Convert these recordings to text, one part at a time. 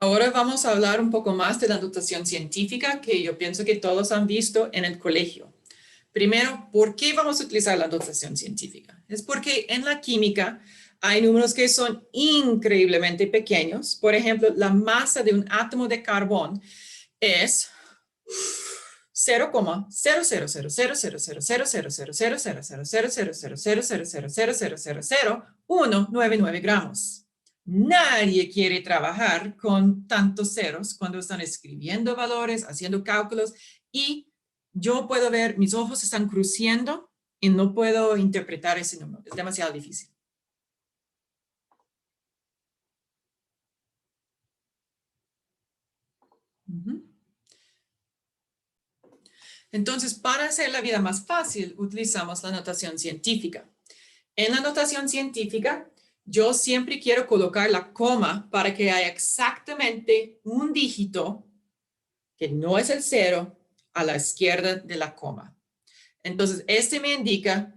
Ahora vamos a hablar un poco más de la notación científica que yo pienso que todos han visto en el colegio. Primero, ¿por qué vamos a utilizar la notación científica? Es porque en la química hay números que son increíblemente pequeños. Por ejemplo, la masa de un átomo de carbón es 0,0000000000000000000000000000000000000000000000000000000000000000000000000000000000000000000000000000000000000000000000000000000000000000000000000000000000000000000000000000000000000000000000000000000000000000000000000000000000000000000000000000000000000000000000000000000000000000000000000000000000000000000000000000000000000000000000000000000000000000000000000000000000000000000000000000000000000000000000000000000000000000000000000000000းescribiendo valores, haciendo cálculos, y yo puedo ver mis ojos están cruciendo y yo puedo ver mis ojos están cruciendo y no puedo interpretar ese número. Es demasiado difícil. Entonces, para hacer la vida más fácil, utilizamos la notación científica. En la notación científica, yo siempre quiero colocar la coma para que haya exactamente un dígito, que no es el 0, a la izquierda de la coma. Entonces, este me indica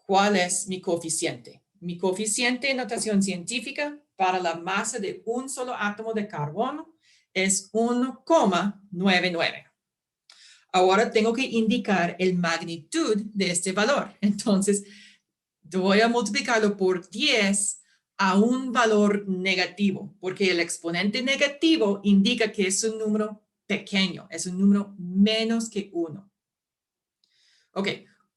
cuál es mi coeficiente. Mi coeficiente en notación científica para la masa de un solo átomo de carbono es 1,99. Ahora tengo que indicar el magnitud de este valor. Entonces, voy a multiplicarlo por 10 a un valor negativo, porque el exponente negativo indica que es un número pequeño, es un número menos que 1. Ok,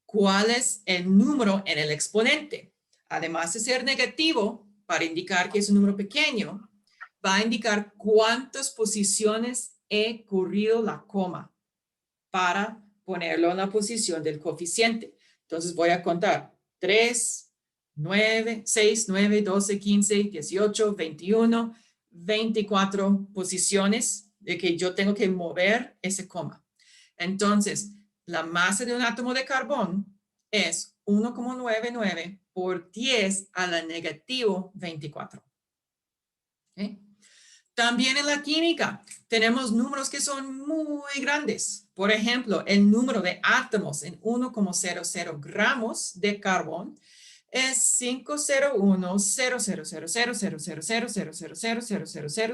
¿cuál es el número en el exponente? Además de ser negativo, para indicar que es un número pequeño, va a indicar cuántas posiciones he corrido la coma para ponerlo en la posición del coeficiente. Entonces voy a contar 3, 9, 6, 9, 12, 15, 18, 21, 24 posiciones de que yo tengo que mover ese coma. Entonces, la masa de un átomo de carbón es 1,99 por 10 a la negativo 24. ¿Okay? También en la química tenemos números que son muy grandes. Por ejemplo, el número de átomos en 1,00 gramos de carbón es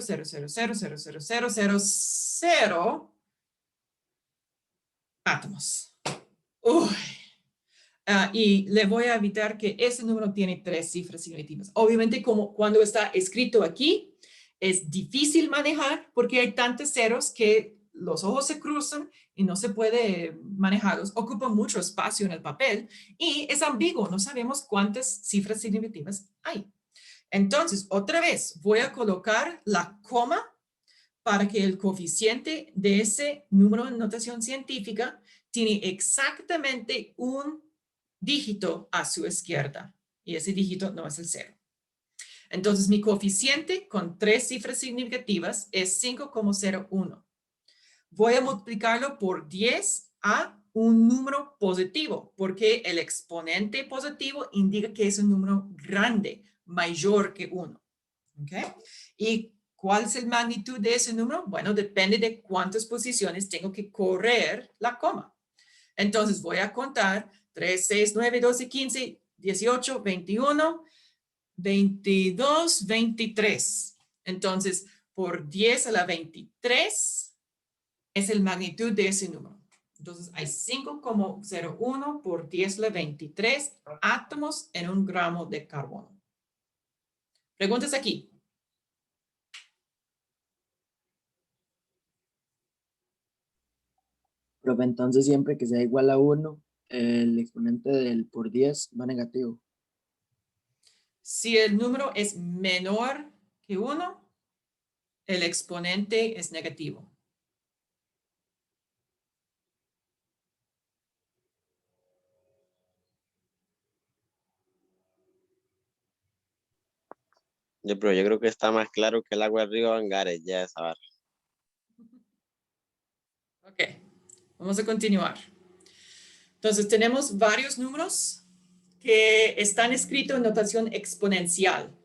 501,000000000000000000000000000000000000000000000000000000000000000000000000000000000000000000000000000000000000000000000000000000000000000000000000000000000000000000000000000000000000000000000000000000000000000000000000000000000000000000000000000000000000000000000000000000000000000000000000000000000000000000000000000000000000000000000000000000000000000000000000000000000000000000000000000000000000000000000000000000000000000000000000000000000000000000000000000000000000000000000000000000000000000000000000000000000000000000000000000000000000000000000000000000000000000000000000000000000000000000000000000000000000000000000000000000000000000 y le voy a evitar que ese número tiene 3 cifras significativas. Obviamente, como cuando está escrito aquí, es difícil manejar porque hay tantos ceros que los ojos se cruzan y no se puede manejarlos. Ocupa mucho espacio en el papel y es ambiguo. No sabemos cuántas cifras significativas hay. Entonces, otra vez, voy a colocar la coma para que el coeficiente de ese número de notación científica tiene exactamente un dígito a su izquierda. Y ese dígito no es el 0. Entonces, mi coeficiente con 3 cifras significativas es 5,01. Voy a multiplicarlo por 10 a un número positivo, porque el exponente positivo indica que es un número grande, mayor que 1. ¿Okay? ¿Y cuál es la magnitud de ese número? Bueno, depende de cuántas posiciones tengo que correr la coma. Entonces, voy a contar 3, 6, 9, 12, 15, 18, 21, 22, 23. Entonces, por 10 a la 23 es el magnitud de ese número. Entonces, hay 5,01 por 10 a la 23 átomos en un gramo de carbono. ¿Preguntas aquí? Profe, entonces siempre que sea igual a 1, el exponente del por 10 va negativo. Si el número es menor que 1, el exponente es negativo. Pero yo creo que está más claro que el agua del río Angares, ya esa barra. Ok, vamos a continuar. Entonces, tenemos varios números que están escritos en notación exponencial.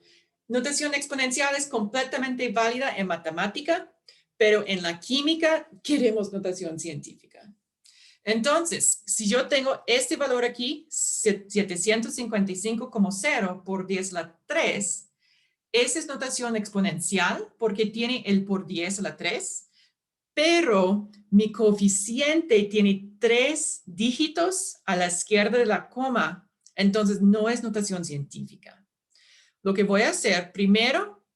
Notación exponencial es completamente válida en matemática, pero en la química queremos notación científica. Entonces, si yo tengo este valor aquí, 755,0 por 10 a la 3, esa es notación exponencial porque tiene el por 10 a la 3, pero mi coeficiente tiene 3 dígitos a la izquierda de la coma, entonces no es notación científica. Lo que voy a hacer primero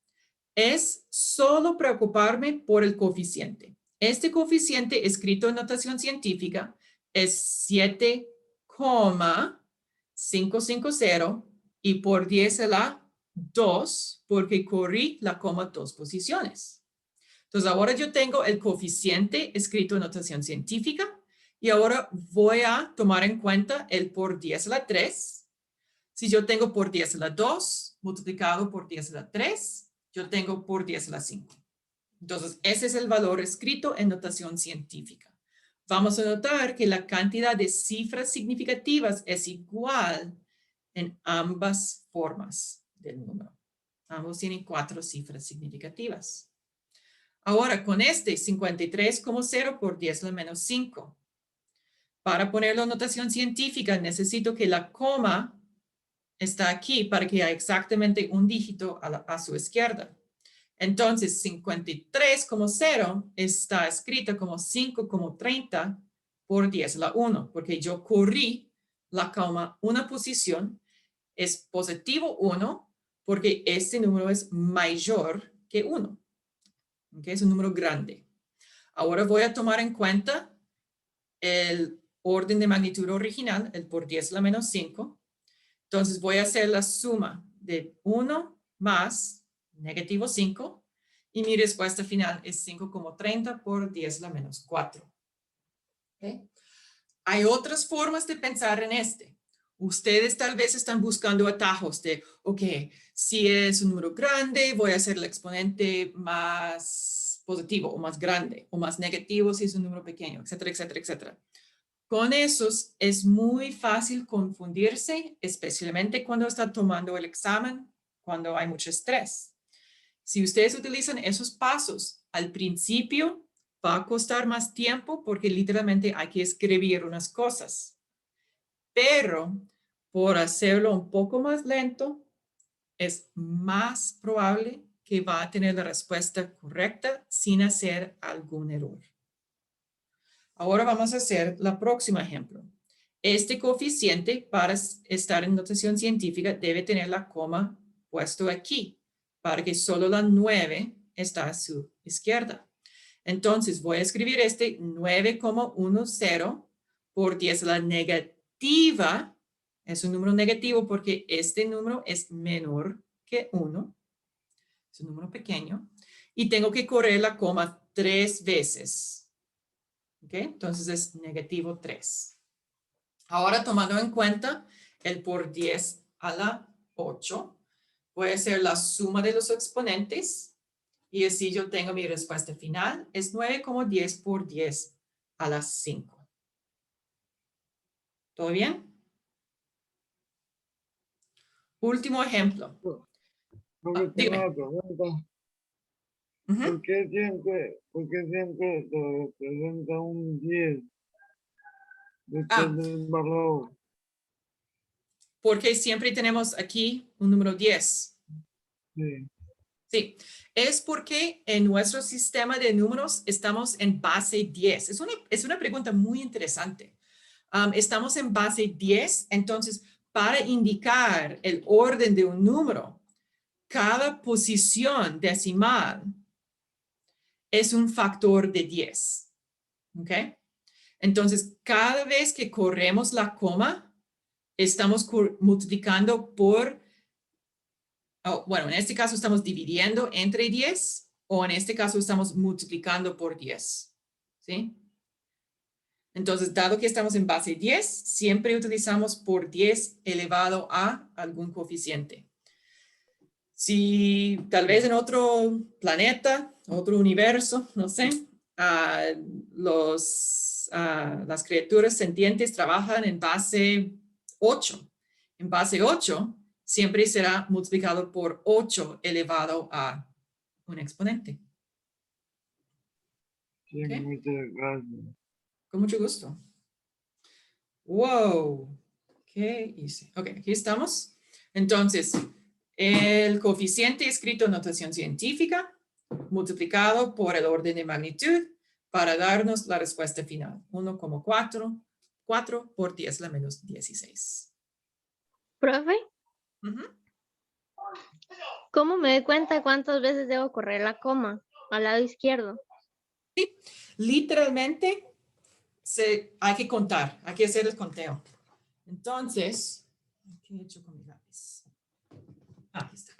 es solo preocuparme por el coeficiente. Este coeficiente escrito en notación científica es 7,550 y por 10 a la 2 porque corrí la coma 2 posiciones. Entonces ahora yo tengo el coeficiente escrito en notación científica y ahora voy a tomar en cuenta el por 10 a la 3. Si yo tengo por 10 a la 2 multiplicado por 10 a la 3, yo tengo por 10 a la 5. Entonces, ese es el valor escrito en notación científica. Vamos a notar que la cantidad de cifras significativas es igual en ambas formas del número. Ambos tienen 4 cifras significativas. Ahora, con este 53,0 por 10 a la menos 5. Para ponerlo en notación científica, necesito que la coma está aquí para que haya exactamente un dígito a su izquierda. Entonces, 53,0 está escrita como 5,30 por 10 a la 1, porque yo corrí la coma una posición, es positivo 1, porque este número es mayor que 1. ¿Okay? Es un número grande. Ahora voy a tomar en cuenta el orden de magnitud original, el por 10 a la menos 5. Entonces voy a hacer la suma de 1 más negativo 5 y mi respuesta final es 5,30 por 10 a la menos 4. ¿Okay? Hay otras formas de pensar en este. Ustedes tal vez están buscando atajos de, ok, si es un número grande, voy a hacer el exponente más positivo o más grande, o más negativo si es un número pequeño, etcétera, etcétera, etcétera. Con esos es muy fácil confundirse, especialmente cuando está tomando el examen, cuando hay mucho estrés. Si ustedes utilizan esos pasos al principio, va a costar más tiempo porque literalmente hay que escribir unas cosas. Pero por hacerlo un poco más lento, es más probable que va a tener la respuesta correcta sin hacer algún error. Ahora vamos a hacer el próximo ejemplo. Este coeficiente para estar en notación científica debe tener la coma puesto aquí para que solo la 9 está a su izquierda. Entonces voy a escribir este 9,10 por 10 a la negativa. Es un número negativo porque este número es menor que 1. Es un número pequeño. Y tengo que correr la coma 3 veces. ¿Okay? Entonces es negativo 3. Ahora tomando en cuenta el por 10 a la 8, voy a hacer la suma de los exponentes y así yo tengo mi respuesta final. Es 9,10 por 10 a la 5. ¿Todo bien? Último ejemplo. Tengo Dígame. una pregunta. Uh-huh. ¿Por qué siempre se representa un 10 después del valor? Porque siempre tenemos aquí un número 10. Sí. Sí, es porque en nuestro sistema de números estamos en base 10. Es una pregunta muy interesante. Estamos en base 10, entonces para indicar el orden de un número, cada posición decimal es un factor de 10. ¿Ok? Entonces, cada vez que corremos la coma, estamos multiplicando por, bueno, en este caso estamos dividiendo entre 10 o en este caso estamos multiplicando por 10. ¿Sí? Entonces, dado que estamos en base 10, siempre utilizamos por 10 elevado a algún coeficiente. Si tal vez en otro planeta, otro universo, no sé, las criaturas sentientes trabajan en base 8. En base 8 siempre será multiplicado por 8 elevado a un exponente. Sí, ¿Okay? muchas gracias. Con mucho gusto. Wow. ¿Qué hice? Ok, aquí estamos. Entonces, el coeficiente escrito en notación científica multiplicado por el orden de magnitud para darnos la respuesta final. 1,4, 4 por 10 a la menos 16. Profe, Ujú. ¿cómo me doy cuenta cuántas veces debo correr la coma al lado izquierdo? Literalmente hay que contar, hay que hacer el conteo. Entonces, ¿qué he hecho con mi lápiz? Aquí está.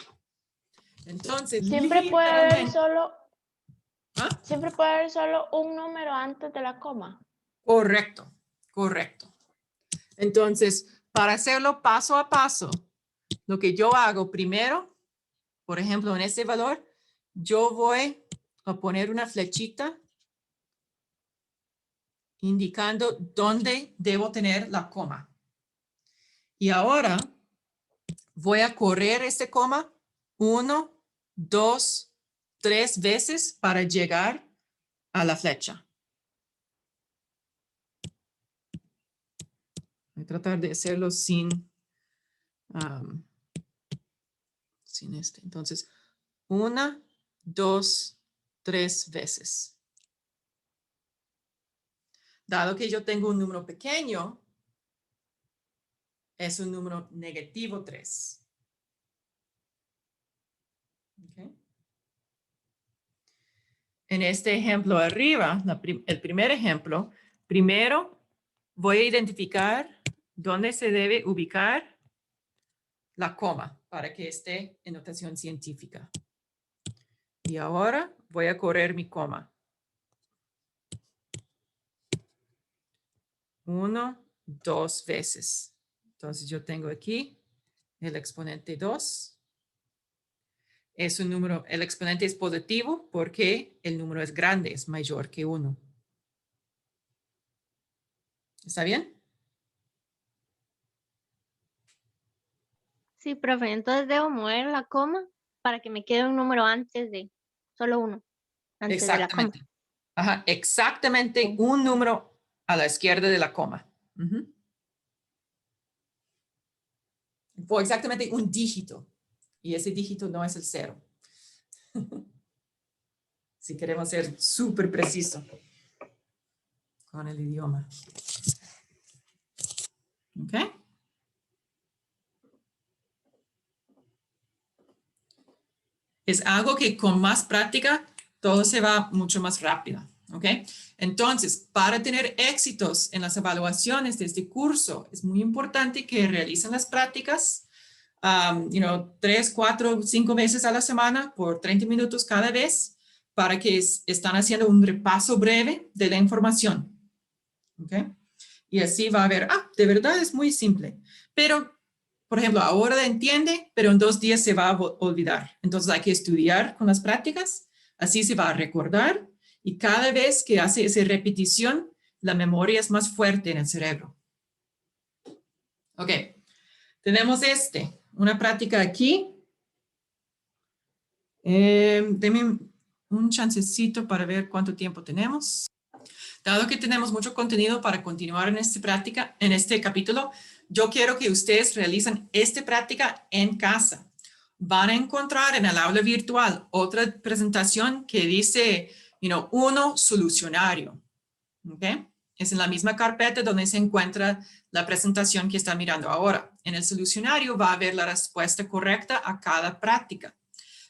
Entonces, Siempre puede haber literalmente- solo, ¿Ah? siempre puede haber solo un número antes de la coma. Correcto, correcto. Entonces, para hacerlo paso a paso, lo que yo hago primero, por ejemplo, en este valor, yo voy a poner una flechita indicando dónde debo tener la coma. Y ahora voy a correr este coma 1, 2, 3 veces para llegar a la flecha. Voy a tratar de hacerlo sin este. Entonces, 1, 2, 3 veces. Dado que yo tengo un número pequeño, es un número negativo 3. Okay. En este ejemplo arriba, el primer ejemplo, primero voy a identificar dónde se debe ubicar la coma para que esté en notación científica. Y ahora voy a correr mi coma. 1, 2 veces. Entonces yo tengo aquí el exponente 2. Es un número, el exponente es positivo porque el número es grande, es mayor que 1. ¿Está bien? Sí, profe, entonces debo mover la coma para que me quede un número antes de, solo uno, antes de la coma. Exactamente. Ajá, exactamente Sí. un número a la izquierda de la coma. Ujú. Fue exactamente un dígito. Y ese dígito no es el 0. Si queremos ser súper preciso con el idioma. ¿Ok? Es algo que con más práctica todo se va mucho más rápido. ¿Ok? Entonces, para tener éxitos en las evaluaciones de este curso, es muy importante que realicen las prácticas 3, 4, 5 veces a la semana por 30 minutos cada vez para que están haciendo un repaso breve de la información. ¿Ok? Y así va a ver, de verdad es muy simple. Pero, por ejemplo, ahora entiende, pero en 2 días se va a olvidar. Entonces hay que estudiar con las prácticas, así se va a recordar y cada vez que hace esa repetición, la memoria es más fuerte en el cerebro. Ok, tenemos una práctica aquí. Deme un chancecito para ver cuánto tiempo tenemos. Dado que tenemos mucho contenido para continuar en esta práctica, en este capítulo, yo quiero que ustedes realicen esta práctica en casa. Van a encontrar en el aula virtual otra presentación que dice, 1, solucionario. ¿Okay? Es en la misma carpeta donde se encuentra la presentación que están mirando ahora. En el solucionario va a haber la respuesta correcta a cada práctica.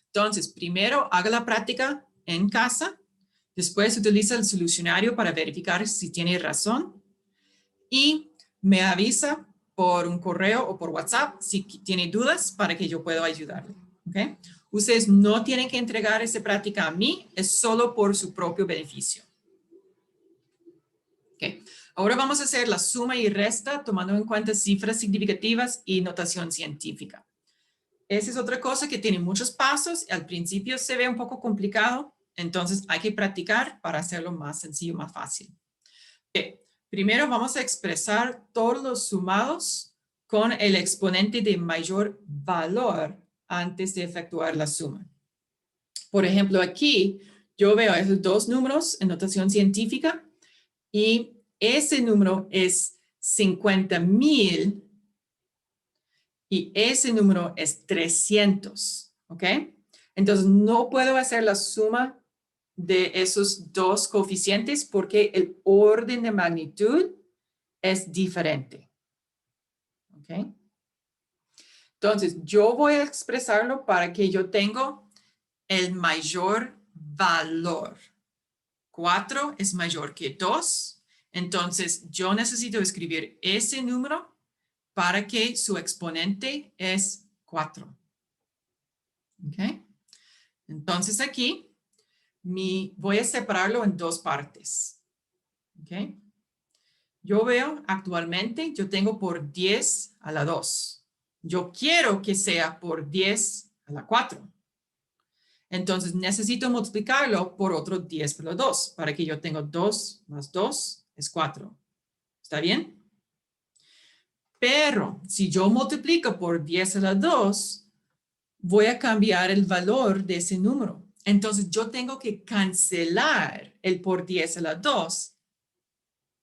Entonces, primero haga la práctica en casa. Después utiliza el solucionario para verificar si tiene razón y me avisa por un correo o por WhatsApp si tiene dudas para que yo pueda ayudarle. ¿Okay? Ustedes no tienen que entregar esa práctica a mí, es solo por su propio beneficio. Okay. Ahora vamos a hacer la suma y resta tomando en cuenta cifras significativas y notación científica. Esa es otra cosa que tiene muchos pasos. Al principio se ve un poco complicado. Entonces hay que practicar para hacerlo más sencillo, más fácil. Okay. Primero vamos a expresar todos los sumados con el exponente de mayor valor antes de efectuar la suma. Por ejemplo, aquí yo veo esos 2 números en notación científica y ese número es 50,000 y ese número es 300, ¿ok? Entonces, no puedo hacer la suma de esos dos coeficientes porque el orden de magnitud es diferente, ¿ok? Entonces, yo voy a expresarlo para que yo tenga el mayor valor. 4 es mayor que 2, entonces yo necesito escribir ese número para que su exponente es 4. ¿Ok? Entonces aquí voy a separarlo en dos partes. ¿Ok? Yo veo actualmente, yo tengo por 10 a la 2. Yo quiero que sea por 10 a la 4. Entonces necesito multiplicarlo por otro 10 por la 2 para que yo tenga 2 más 2 es 4. ¿Está bien? Pero si yo multiplico por 10 a la 2, voy a cambiar el valor de ese número. Entonces yo tengo que cancelar el por 10 a la 2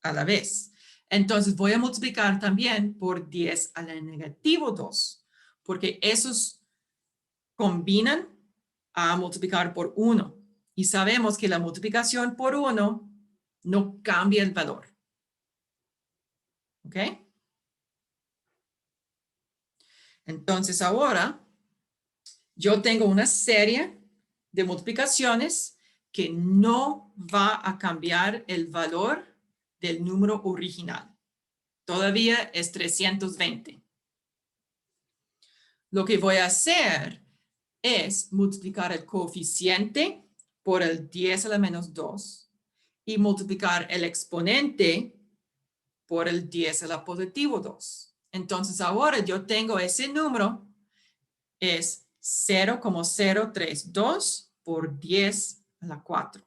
a la vez. Entonces voy a multiplicar también por 10 a la negativo 2, porque esos combinan a multiplicar por 1. Y sabemos que la multiplicación por 1 no cambia el valor. ¿Ok? Entonces ahora yo tengo una serie de multiplicaciones que no va a cambiar el valor del número original. Todavía es 320. Lo que voy a hacer es multiplicar el coeficiente por el 10 a la menos 2 y multiplicar el exponente por el 10 a la positivo 2. Entonces ahora yo tengo ese número, es 0,032 por 10 a la 4.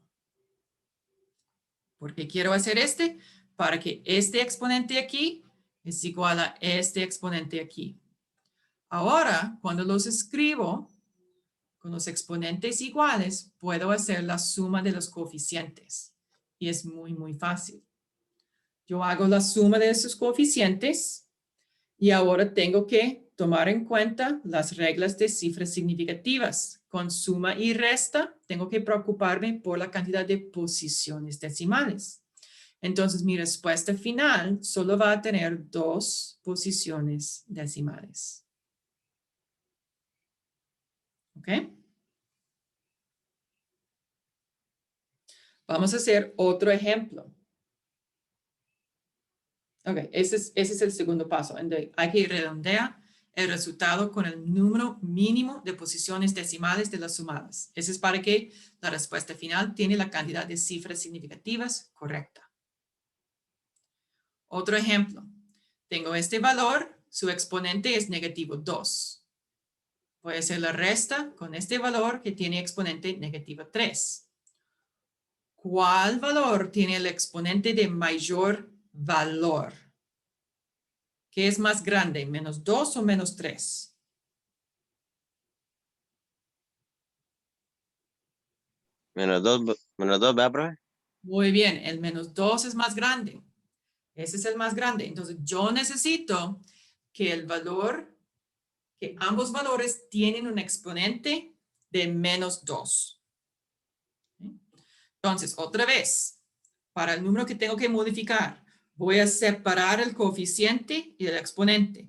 ¿Por qué quiero hacer este? Para que este exponente aquí es igual a este exponente aquí. Ahora, cuando los escribo con los exponentes iguales, puedo hacer la suma de los coeficientes. Y es muy, muy fácil. Yo hago la suma de esos coeficientes y ahora tengo que tomar en cuenta las reglas de cifras significativas. Con suma y resta, tengo que preocuparme por la cantidad de posiciones decimales. Entonces, mi respuesta final solo va a tener 2 posiciones decimales. ¿Ok? Vamos a hacer otro ejemplo. Ok, ese es el segundo paso. Hay que redondear el resultado con el número mínimo de posiciones decimales de las sumadas. Eso es para que la respuesta final tiene la cantidad de cifras significativas correcta. Otro ejemplo. Tengo este valor, su exponente es negativo 2. Voy a hacer la resta con este valor que tiene exponente negativo 3. ¿Cuál valor tiene el exponente de mayor valor? ¿Qué es más grande, menos 2 o menos 3? Menos 2, ¿verdad, profe? Muy bien, el menos 2 es más grande. Ese es el más grande. Entonces, yo necesito que el valor, que ambos valores tienen un exponente de menos 2. Entonces, otra vez, para el número que tengo que modificar, voy a separar el coeficiente y el exponente.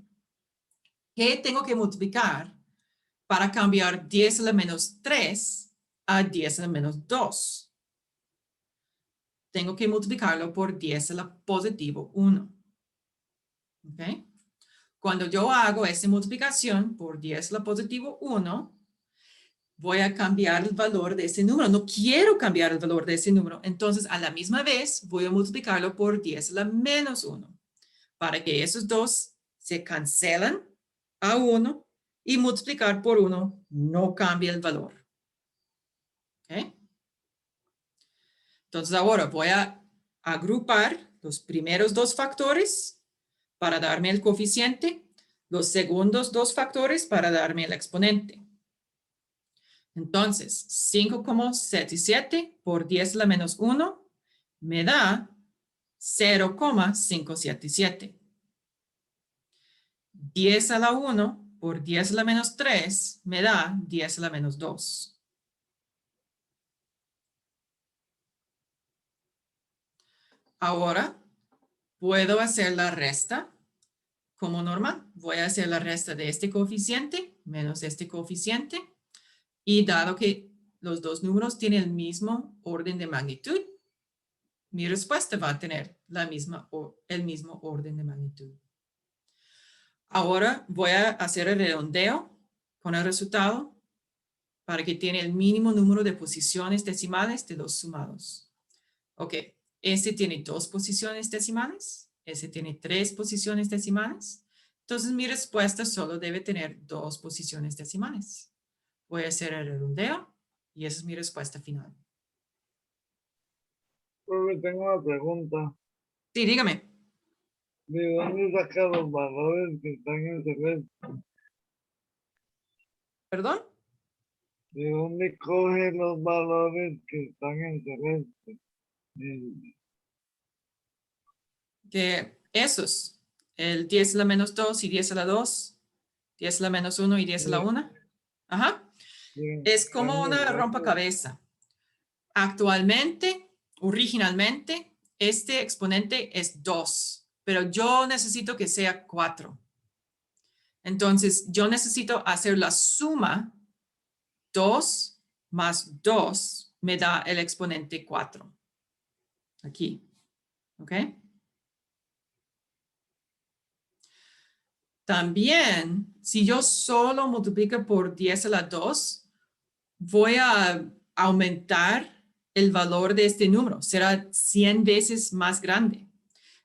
¿Qué tengo que multiplicar para cambiar 10 a la menos 3 a 10 a la menos 2? Tengo que multiplicarlo por 10 a la positivo 1. ¿Ok? Cuando yo hago esta multiplicación por 10 a la positivo 1, voy a cambiar el valor de ese número. No quiero cambiar el valor de ese número. Entonces, a la misma vez, voy a multiplicarlo por 10 a la menos 1. Para que esos dos se cancelan a 1 y multiplicar por 1 no cambia el valor. ¿Ok? Entonces, ahora voy a agrupar los primeros dos factores para darme el coeficiente, los segundos dos factores para darme el exponente. Entonces, 5,77 por 10 a la menos 1 me da 0,577. 10 a la 1 por 10 a la menos 3 me da 10 a la menos 2. Ahora puedo hacer la resta como normal. Voy a hacer la resta de este coeficiente menos este coeficiente. Y dado que los dos números tienen el mismo orden de magnitud, mi respuesta va a tener el mismo orden de magnitud. Ahora voy a hacer el redondeo con el resultado para que tiene el mínimo número de posiciones decimales de los sumados. Ok, este tiene 2 posiciones decimales, este tiene 3 posiciones decimales. Entonces mi respuesta solo debe tener 2 posiciones decimales. Voy a hacer el redondeo y esa es mi respuesta final. Profe, tengo una pregunta. Sí, dígame. ¿De dónde saca los valores que están en celeste? ¿Perdón? ¿De dónde coge los valores que están en celeste? Que esos, el 10 a la menos 2 y 10 a la 2, 10 a la menos 1 y 10 a la 1. Ajá. Es como una rompecabezas. Actualmente, originalmente, este exponente es 2, pero yo necesito que sea 4. Entonces, yo necesito hacer la suma. 2 más 2 me da el exponente 4. Aquí. ¿Ok? También, si yo solo multiplico por 10 a la 2, voy a aumentar el valor de este número. Será 100 veces más grande.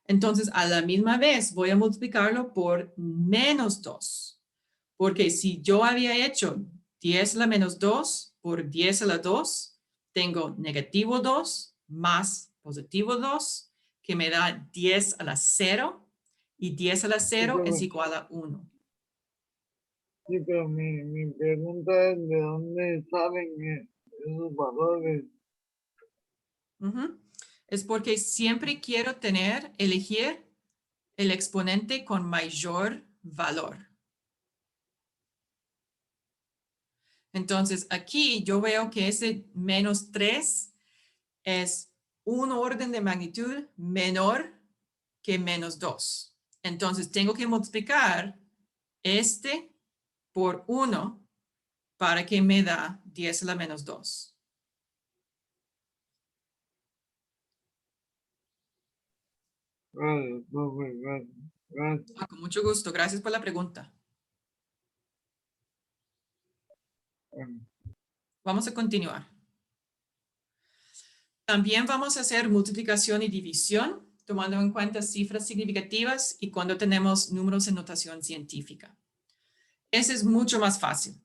Entonces, a la misma vez, voy a multiplicarlo por menos 2. Porque si yo había hecho 10 a la menos 2 por 10 a la 2, tengo negativo 2 más positivo 2, que me da 10 a la 0. Y 10 a la 0 es igual a 1. Sí, pero mi pregunta es de dónde salen esos valores. Es porque siempre quiero elegir el exponente con mayor valor. Entonces, aquí yo veo que ese menos 3 es un orden de magnitud menor que menos 2. Entonces, tengo que multiplicar este por 1 para que me da 10 a la menos 2. Gracias, profe, gracias. Con mucho gusto. Gracias por la pregunta. Bueno. Vamos a continuar. También vamos a hacer multiplicación y división, tomando en cuenta cifras significativas y cuando tenemos números en notación científica. Ese es mucho más fácil.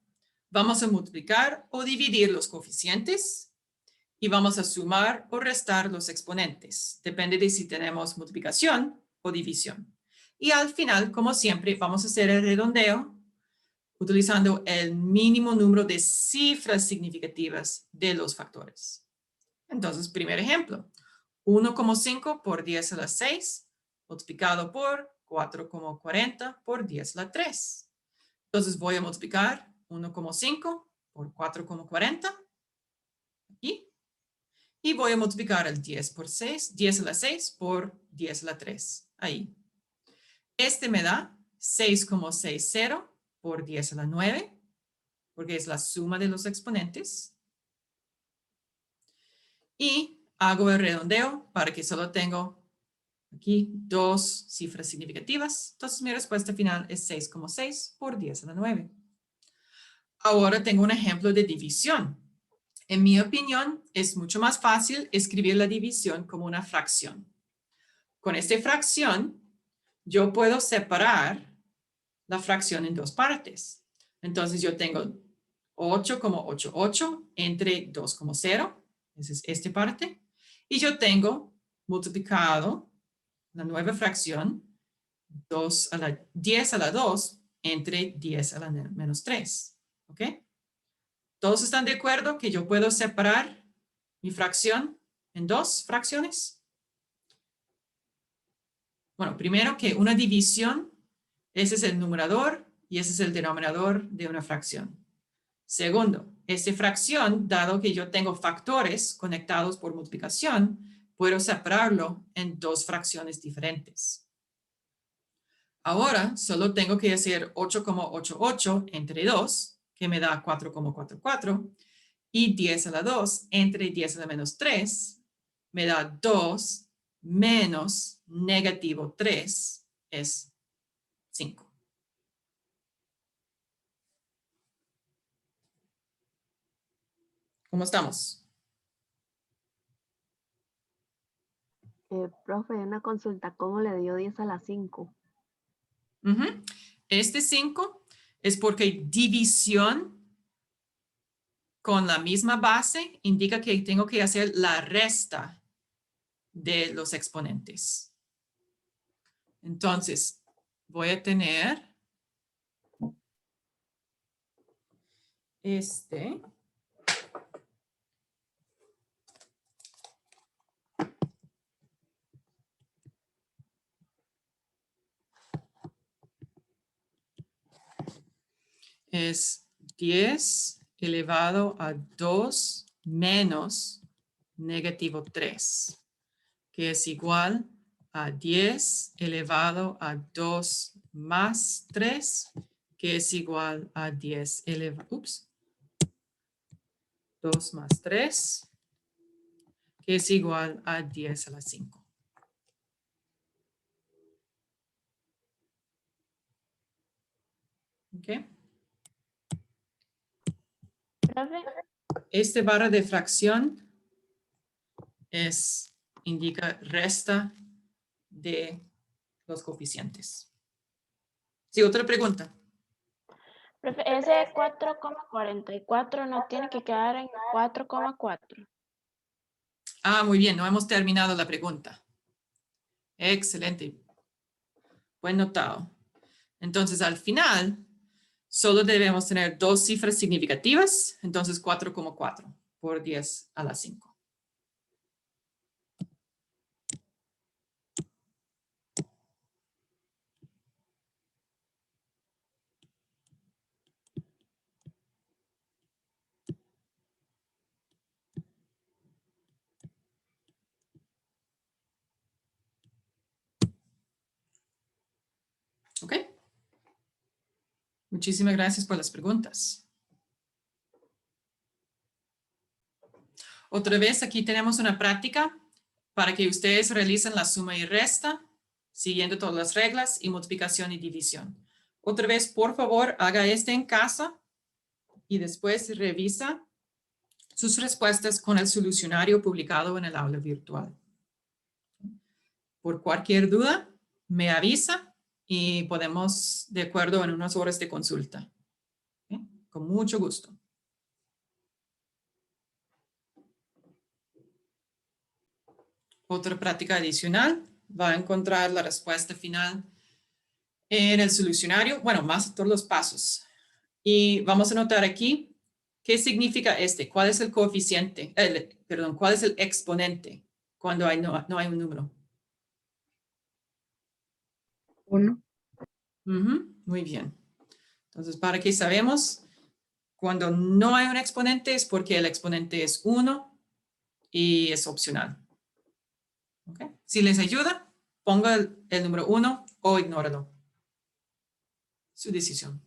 Vamos a multiplicar o dividir los coeficientes y vamos a sumar o restar los exponentes. Depende de si tenemos multiplicación o división. Y al final, como siempre, vamos a hacer el redondeo utilizando el mínimo número de cifras significativas de los factores. Entonces, primer ejemplo, 1,5 por 10 a la 6 multiplicado por 4,40 por 10 a la 3. Entonces voy a multiplicar 1,5 por 4,40 aquí. Y voy a multiplicar el 10 por 6, 10 a la 6 por 10 a la 3, ahí. Este me da 6,60 por 10 a la 9, porque es la suma de los exponentes. Y hago el redondeo para que solo tengo aquí 2 cifras significativas. Entonces mi respuesta final es 6,6 por 10 a la 9. Ahora tengo un ejemplo de división. En mi opinión, es mucho más fácil escribir la división como una fracción. Con esta fracción, yo puedo separar la fracción en 2 partes. Entonces yo tengo 8,88 entre 2,0. Esa es esta parte. Y yo tengo multiplicado la nueva fracción 10 a la 2 entre 10 a la menos 3. ¿Ok? ¿Todos están de acuerdo que yo puedo separar mi fracción en 2 fracciones? Bueno, primero que una división Ese es el numerador y ese es el denominador de una fracción. Segundo, esta fracción, dado que yo tengo factores conectados por multiplicación, puedo separarlo en dos fracciones diferentes. Ahora, solo tengo que hacer 8,88 entre 2, que me da 4,44, y 10 a la 2 entre 10 a la menos 3, me da 2 menos negativo 3, es 5. ¿Cómo estamos? Profe, una consulta, ¿cómo le dio 10 a la 5? Este 5 es porque división con la misma base indica que tengo que hacer la resta de los exponentes. Entonces, voy a tener este. Es 10 elevado a 2 menos negativo 3, que es igual a 10 elevado a 2 más 3, que es igual a 10 elevado, 2 más 3, que es igual a 10 a la 5. ¿Ok? Profe, Este barra de fracción indica resta de los coeficientes. Sí, otra pregunta. profe, ese 4,44 no tiene que quedar en 4,4. Ah, muy bien, no hemos terminado la pregunta. Excelente. Buen notado. Entonces, al final, solo debemos tener dos cifras significativas, entonces 4,4 por 10 a la 5. ¿Ok? Muchísimas gracias por las preguntas. Otra vez, aquí tenemos una práctica para que ustedes realicen la suma y resta, siguiendo todas las reglas y multiplicación y división. Otra vez, por favor, haga este en casa y después revisa sus respuestas con el solucionario publicado en el aula virtual. Por cualquier duda, me avisa y podemos, de acuerdo, en unas horas de consulta. ¿Okay? Con mucho gusto. Otra práctica adicional, va a encontrar la respuesta final en el solucionario, bueno, más todos los pasos. Y vamos a notar aquí, ¿qué significa este? ¿Cuál es el coeficiente? Perdón, ¿cuál es el exponente cuando no hay un número? 1. Muy bien. Entonces, para que sabemos, cuando no hay un exponente es porque el exponente es 1 y es opcional. ¿Okay? Si les ayuda, ponga el número 1 o ignóralo. Su decisión.